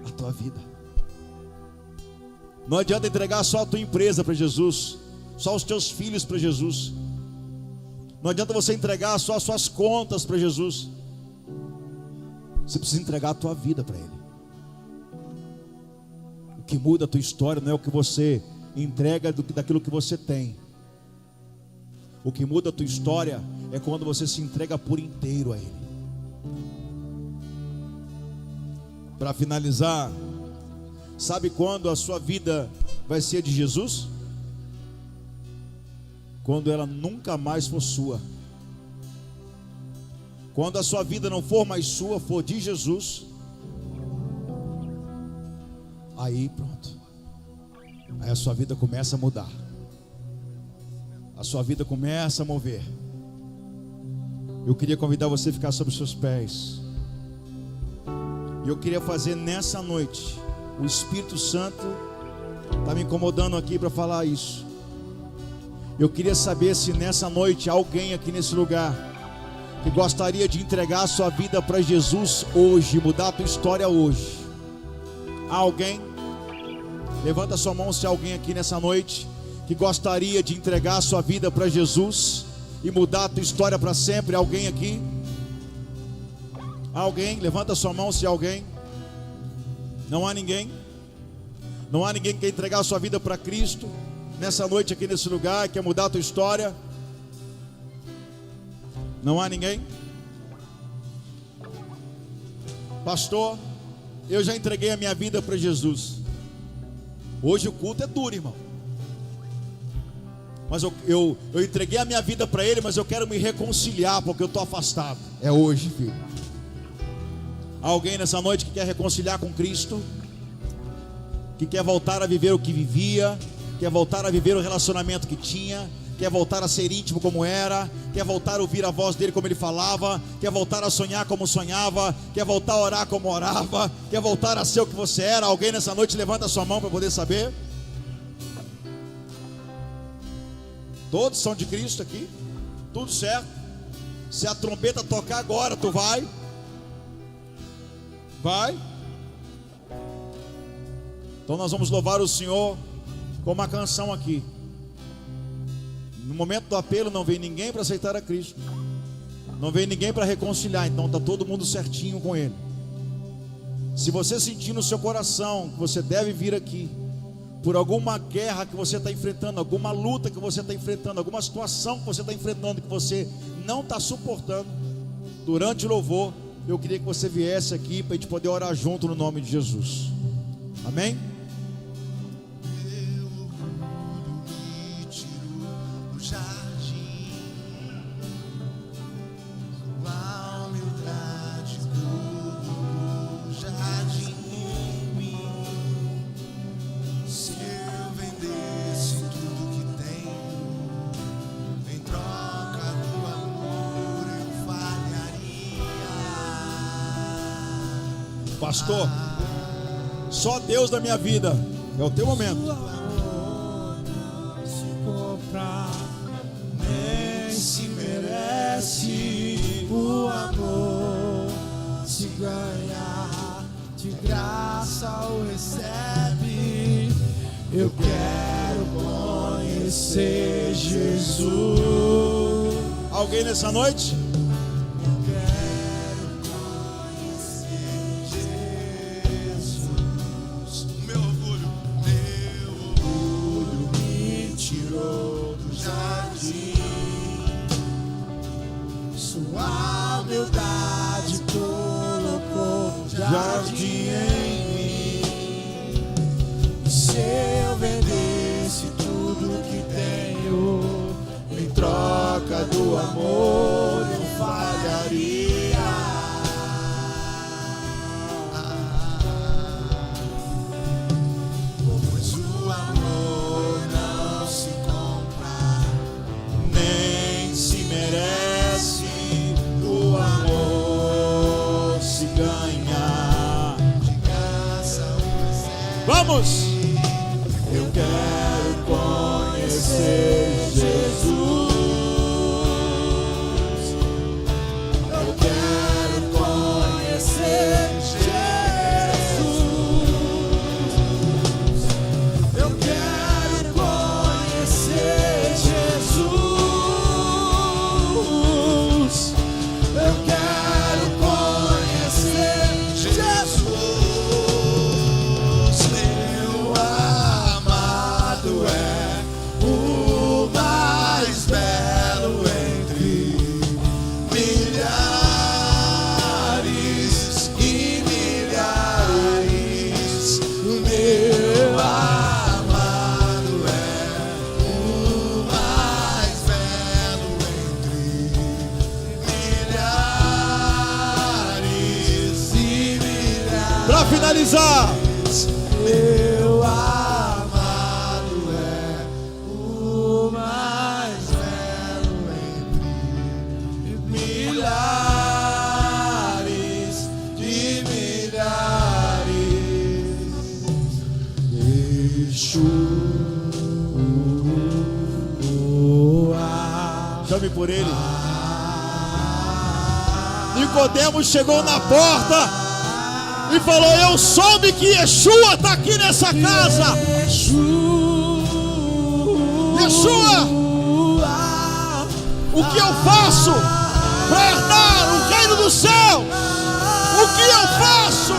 A tua vida. Não adianta entregar só a tua empresa para Jesus, só os teus filhos para Jesus. Não adianta você entregar só as suas contas para Jesus. Você precisa entregar a tua vida para Ele. O que muda a tua história não é o que você entrega daquilo que você tem. O que muda a tua história é quando você se entrega por inteiro a Ele. Para finalizar, sabe quando a sua vida vai ser de Jesus? Quando ela nunca mais for sua. Quando a sua vida não for mais sua, for de Jesus, aí pronto. Aí a sua vida começa a mudar. A sua vida começa a mover. Eu queria convidar você a ficar sobre os seus pés. E eu queria fazer nessa noite, o Espírito Santo está me incomodando aqui para falar isso. Eu queria saber se nessa noite há alguém aqui nesse lugar que gostaria de entregar a sua vida para Jesus hoje, mudar a tua história hoje. Há alguém? Levanta a sua mão se há alguém aqui nessa noite que gostaria de entregar a sua vida para Jesus e mudar a tua história para sempre. Há alguém aqui? Alguém? Levanta a sua mão se há alguém. Não há ninguém? Não há ninguém que quer entregar a sua vida para Cristo nessa noite aqui nesse lugar, quer mudar a tua história? Não há ninguém? Pastor, eu já entreguei a minha vida para Jesus. Hoje o culto é duro, irmão. Mas eu entreguei a minha vida para Ele, mas eu quero me reconciliar porque eu estou afastado. É hoje, filho. Há alguém nessa noite que quer reconciliar com Cristo, que quer voltar a viver o que vivia, quer voltar a viver o relacionamento que tinha, quer voltar a ser íntimo como era, quer voltar a ouvir a voz dele como ele falava, quer voltar a sonhar como sonhava, quer voltar a orar como orava, quer voltar a ser o que você era. Alguém nessa noite levanta a sua mão para poder saber. Todos são de Cristo aqui, tudo certo. Se a trombeta tocar agora, tu vai. Então nós vamos louvar o Senhor com uma canção aqui. No momento do apelo não vem ninguém para aceitar a Cristo, não vem ninguém para reconciliar. Então está todo mundo certinho com Ele. Se você sentir no seu coração que você deve vir aqui por alguma guerra que você está enfrentando, alguma luta que você está enfrentando, alguma situação que você está enfrentando que você não está suportando, durante o louvor, eu queria que você viesse aqui para a gente poder orar junto no nome de Jesus. Amém? Pastor, só Deus da minha vida. É o teu momento. Se comprar, nem se merece. O amor se ganhar, de graça o recebe. Eu quero conhecer Jesus. Alguém nessa noite? Jardim em mim. Se eu vendesse tudo que tenho em troca do amor, eu falharia. Pois o amor não se compra, Nem se merece. O amor se ganha. Vamos! eu quero conhecer Jesus. Eu quero conhecer Jesus. Eu quero conhecer Jesus. Eu quero conhecer Jesus. Para finalizar, meu amado é o mais belo entre milhares de milhares. Yeshua. chame por ele. Nicodemos chegou na porta e falou: eu soube que Yeshua está aqui nessa casa. Yeshua, o que eu faço para herdar o reino do céu? O que eu faço?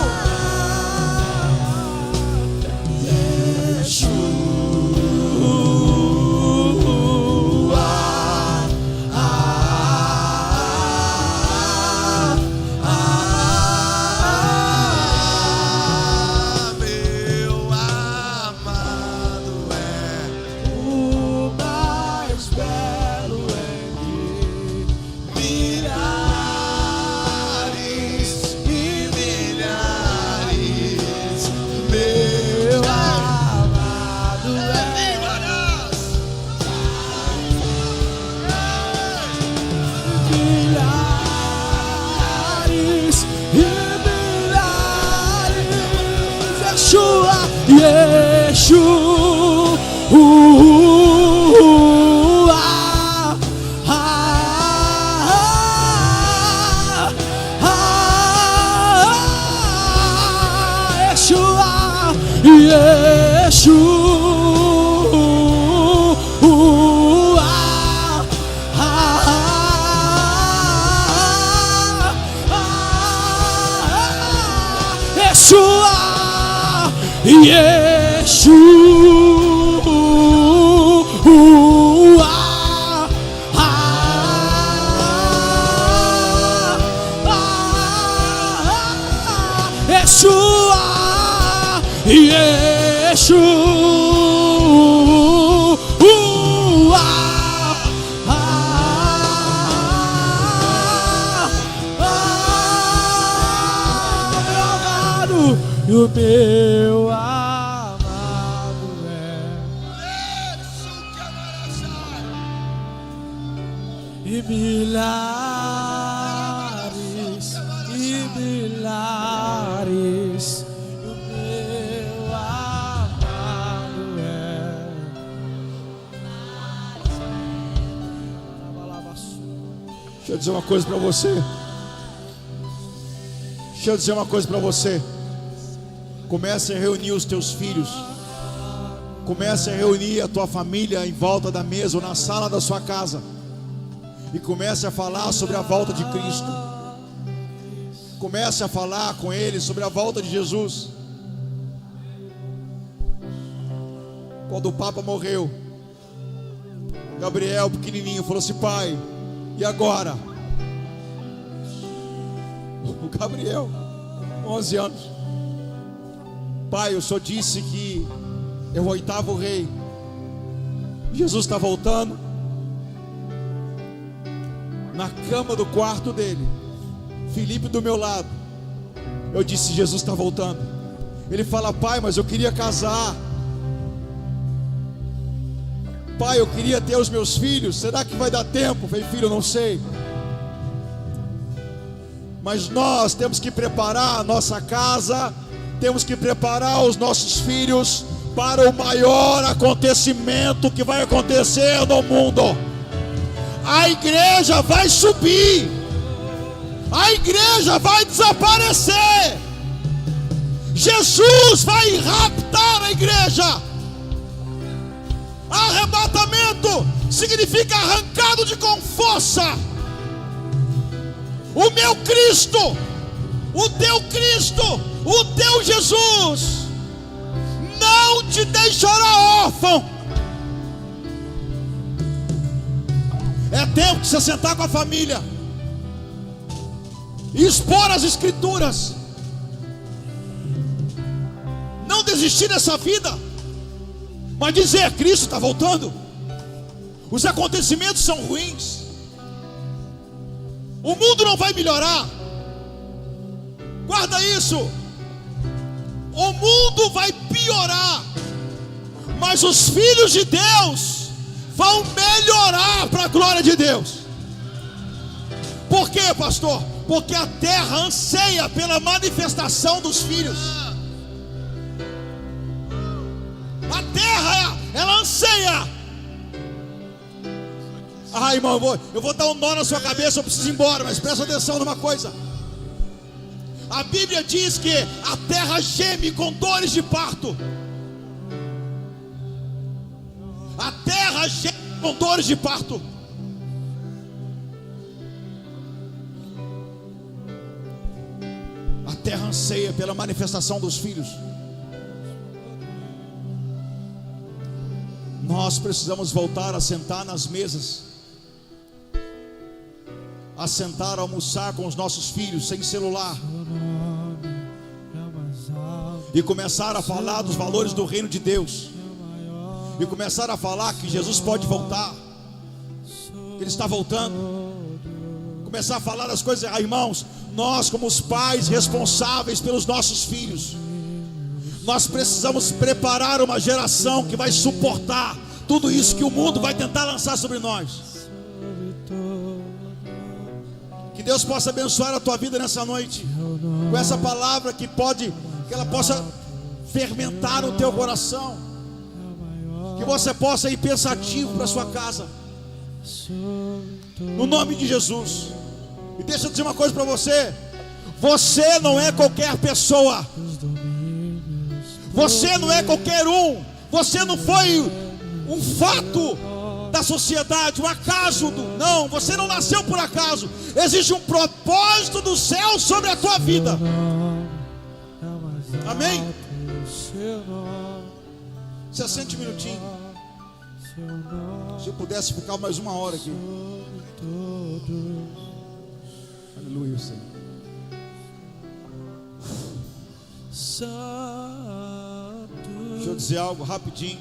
E o meu amado e milhares, e o meu amado é. Deixa eu dizer uma coisa para você. Comece a reunir os teus filhos. Comece a reunir a tua família em volta da mesa ou na sala da sua casa. E comece a falar sobre a volta de Cristo. Comece a falar com eles sobre a volta de Jesus. Quando o Papa morreu, Gabriel, pequenininho, falou assim: pai, e agora? O Gabriel, 11 anos. Pai, o Senhor disse que é o 8º rei. Jesus está voltando. Na cama do quarto dele, Felipe do meu lado, eu disse: Jesus está voltando. Ele fala: pai, mas eu queria casar. Pai, eu queria ter os meus filhos. Será que vai dar tempo? Eu falei: filho, eu não sei. Mas nós temos que preparar a nossa casa, temos que preparar os nossos filhos para o maior acontecimento que vai acontecer no mundo. A igreja vai subir, a igreja vai desaparecer, Jesus vai raptar a igreja. Arrebatamento significa arrancado com força. O meu Cristo, o teu Cristo, o teu Jesus não te deixará órfão. É tempo de você sentar com a família e expor as Escrituras. Não desistir dessa vida, mas dizer: Cristo está voltando. Os acontecimentos são ruins, o mundo não vai melhorar. Guarda isso. O mundo vai piorar, mas os filhos de Deus vão melhorar para a glória de Deus. Por quê, pastor? Porque a terra anseia pela manifestação dos filhos. A terra, ela anseia. Irmão, eu vou dar um nó na sua cabeça, eu preciso ir embora, mas presta atenção numa coisa. A Bíblia diz que a terra geme com dores de parto. A terra geme com dores de parto. A terra anseia pela manifestação dos filhos. Nós precisamos voltar a sentar nas mesas, a sentar, a almoçar com os nossos filhos, sem celular, e começar a falar dos valores do reino de Deus, e começar a falar que Jesus pode voltar, que Ele está voltando. Começar a falar das coisas. Irmãos, nós como os pais responsáveis pelos nossos filhos, nós precisamos preparar uma geração que vai suportar tudo isso que o mundo vai tentar lançar sobre nós. Que Deus possa abençoar a tua vida nessa noite com essa palavra, que ela possa fermentar no teu coração, que você possa ir pensativo para sua casa, no nome de Jesus. E deixa eu dizer uma coisa para você: você não é qualquer pessoa, você não é qualquer um, você não foi um fato da sociedade, um acaso, não, você não nasceu por acaso. Existe um propósito do céu sobre a tua vida. Amém? Se assente um minutinho. Se eu pudesse ficar mais uma hora aqui. Aleluia, Senhor. Deixa eu dizer algo rapidinho.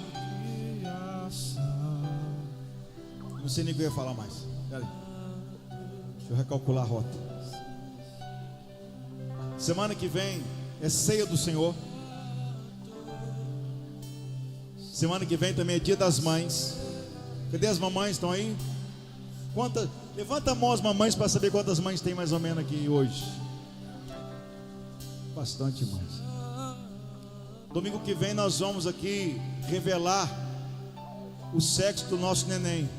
Não sei nem o que eu ia falar mais. Pera aí. Deixa eu recalcular a rota. Semana que vem é ceia do Senhor. Semana que vem também é dia das mães. Cadê as mamães? Estão aí? Levanta a mão as mamães para saber quantas mães tem mais ou menos aqui hoje. Bastante mães. Domingo que vem nós vamos aqui revelar o sexo do nosso neném,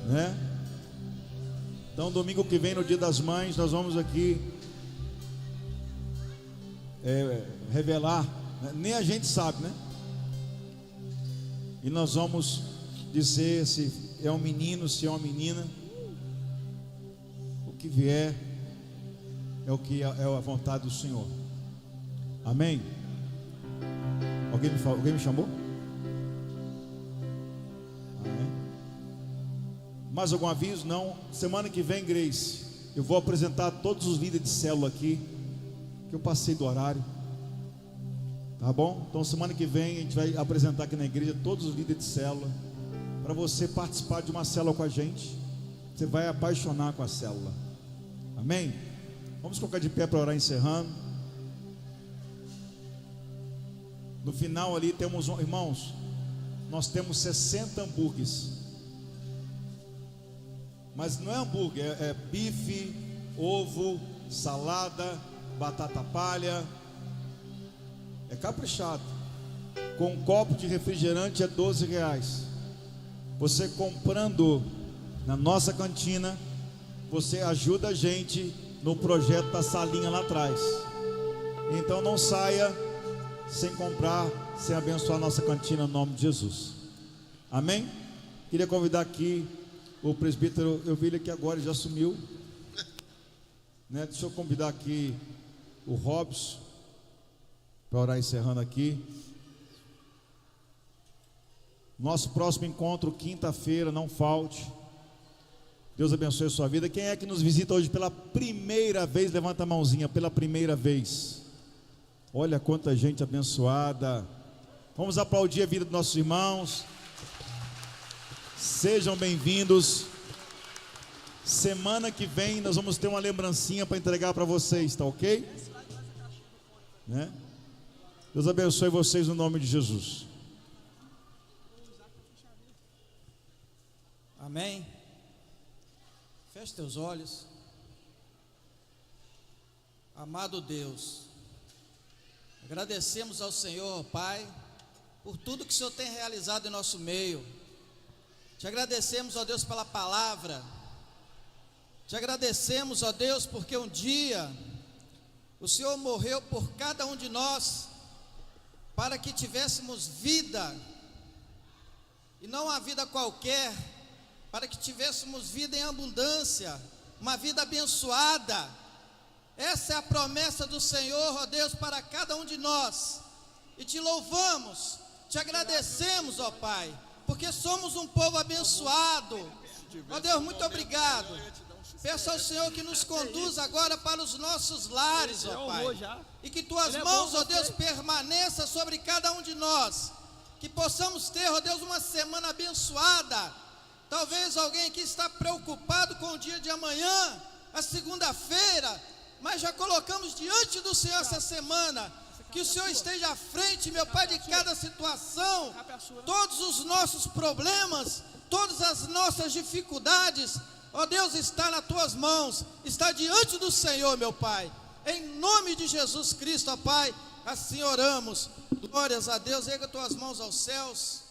né? Então domingo que vem, no dia das mães, nós vamos aqui revelar, né? Nem a gente sabe, né? E nós vamos dizer se é um menino, se é uma menina. O que vier é o que é a vontade do Senhor. Amém? Alguém me chamou? Amém? Mais algum aviso? Não. Semana que vem, Grace, eu vou apresentar todos os líderes de célula aqui, que eu passei do horário. Tá bom? Então semana que vem a gente vai apresentar aqui na igreja todos os líderes de célula, para você participar de uma célula com a gente. Você vai apaixonar com a célula. Amém? Vamos colocar de pé para orar, encerrando. No final ali temos, irmãos, nós temos 60 hambúrgueres. Mas não é hambúrguer, é bife, ovo, salada, batata palha. É caprichado. Com um copo de refrigerante é R$12. Você comprando na nossa cantina, você ajuda a gente no projeto da salinha lá atrás. Então não saia sem comprar, sem abençoar a nossa cantina, no nome de Jesus. Amém? Queria convidar aqui o presbítero. Eu vi ele aqui agora, ele já sumiu, né? Deixa eu convidar aqui o Robson para orar, encerrando aqui. Nosso próximo encontro, quinta-feira, não falte. Deus abençoe a sua vida. Quem é que nos visita hoje pela primeira vez? Levanta a mãozinha, pela primeira vez. Olha quanta gente abençoada. Vamos aplaudir a vida dos nossos irmãos. Sejam bem-vindos. Semana que vem nós vamos ter uma lembrancinha para entregar para vocês, tá ok? Né? Deus abençoe vocês no nome de Jesus. Amém. Feche teus olhos. Amado Deus, agradecemos ao Senhor, Pai, por tudo que o Senhor tem realizado em nosso meio. Te agradecemos, ó Deus, pela palavra. Te agradecemos, ó Deus, porque um dia o Senhor morreu por cada um de nós, para que tivéssemos vida, e não uma vida qualquer, para que tivéssemos vida em abundância, uma vida abençoada. Essa é a promessa do Senhor, ó Deus, para cada um de nós. E te louvamos, te agradecemos, ó Pai, porque somos um povo abençoado. Ó Deus, muito obrigado. Peço ao Senhor que nos conduza agora para os nossos lares, ó Pai, e que tuas mãos, ó Deus, permaneçam sobre cada um de nós. Que possamos ter, ó Deus, uma semana abençoada. Talvez alguém aqui está preocupado com o dia de amanhã, a segunda-feira, mas já colocamos diante do Senhor essa semana. Que o Senhor esteja à frente, meu Pai, de cada situação. Todos os nossos problemas, todas as nossas dificuldades, ó Deus, está nas tuas mãos, está diante do Senhor, meu Pai. Em nome de Jesus Cristo, ó Pai, assim oramos. Glórias a Deus. Erga tuas mãos aos céus.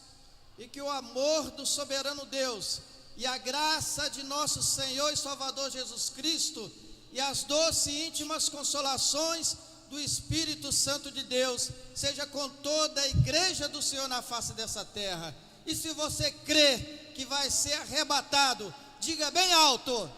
E que o amor do soberano Deus e a graça de nosso Senhor e Salvador Jesus Cristo e as doces e íntimas consolações do Espírito Santo de Deus seja com toda a igreja do Senhor na face dessa terra. E se você crê que vai ser arrebatado, diga bem alto: